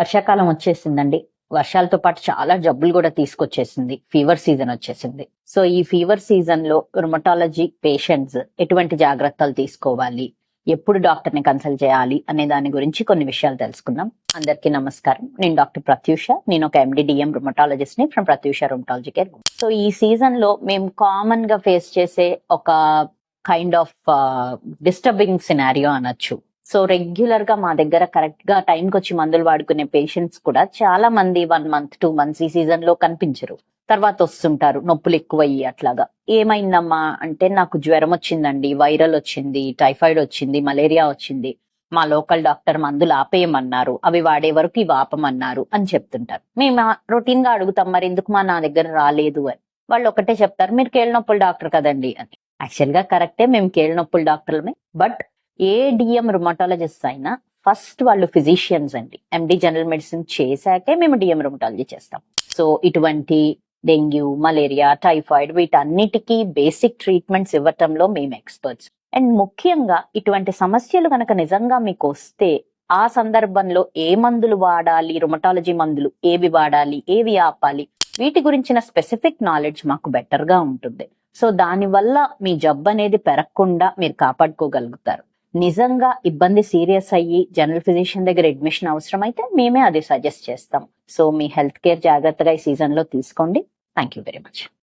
వర్షాకాలం వచ్చేసిందండి. వర్షాలతో పాటు చాలా జబ్బులు కూడా తీసుకొచ్చేసింది. ఫీవర్ సీజన్ వచ్చేసింది. సో ఈ ఫీవర్ సీజన్ లో రుమటాలజీ పేషెంట్స్ ఎటువంటి జాగ్రత్తలు తీసుకోవాలి, ఎప్పుడు డాక్టర్ ని కన్సల్ట్ చేయాలి అనే దాని గురించి కొన్ని విషయాలు తెలుసుకుందాం. అందరికీ నమస్కారం. నేను డాక్టర్ ప్రత్యూష. నేను ఒక MD/DM రుమటాలజిస్ట్ ని from Prathyusha rheumatology care. So ఈ సీజన్ లో మేము కామన్ గా ఫేస్ చేసే ఒక కైండ్ ఆఫ్ డిస్టర్బింగ్ సినారియో అనొచ్చు. సో రెగ్యులర్ గా మా దగ్గర కరెక్ట్ గా టైంకి వచ్చి మందులు వాడుకునే పేషెంట్స్ కూడా చాలా మంది 1 month 2 months ఈ సీజన్ లో కనిపించరు. తర్వాత వస్తుంటారు నొప్పులు ఎక్కువయ్యి అట్లాగా. ఏమైందమ్మా అంటే నాకు జ్వరం వచ్చిందండి, వైరల్ వచ్చింది, టైఫాయిడ్ వచ్చింది, మలేరియా వచ్చింది, మా లోకల్ డాక్టర్ మందులు ఆపేయమన్నారు, అవి వాడే వరకు ఇవి ఆపమన్నారు అని చెప్తుంటారు. మేము రొటీన్ గా అడుగుతాం మరి ఎందుకు నా దగ్గర రాలేదు అని. వాళ్ళు ఒకటే చెప్తారు, మీరు కీళ్ళ నొప్పుల డాక్టర్ కదండి అని. యాక్చువల్ గా కరెక్టే, మేము కీళ్ళ నొప్పుల డాక్టర్లమే. బట్ ఏ DM రుమటాలజిస్ట్ అయినా ఫస్ట్ వాళ్ళు ఫిజిషియన్స్ అండి. MD జనరల్ మెడిసిన్ చేశాకే మేము DM రుమటాలజీ చేస్తాం. సో ఇటువంటి డెంగ్యూ, మలేరియా, టైఫాయిడ్ వీటన్నిటికీ బేసిక్ ట్రీట్మెంట్స్ ఇవ్వటంలో మేము ఎక్స్పర్ట్స్. అండ్ ముఖ్యంగా ఇటువంటి సమస్యలు కనుక నిజంగా మీకు వస్తే ఆ సందర్భంలో ఏ మందులు వాడాలి, రుమటాలజీ మందులు ఏవి వాడాలి, ఏవి ఆపాలి, వీటి గురించిన స్పెసిఫిక్ నాలెడ్జ్ మాకు బెటర్ గా ఉంటుంది. సో దానివల్ల మీ జబ్బు అనేది పెరగకుండా మీరు కాపాడుకోగలుగుతారు. నిజంగా ఇబ్బంది సీరియస్ అయ్యి జనరల్ ఫిజిషియన్ దగ్గర అడ్మిషన్ అవసరం అయితే మేమే అది సజెస్ట్ చేస్తాం. సో మీ హెల్త్ కేర్ జాగ్రత్తగా ఈ సీజన్ లో తీసుకోండి. Thank you very much.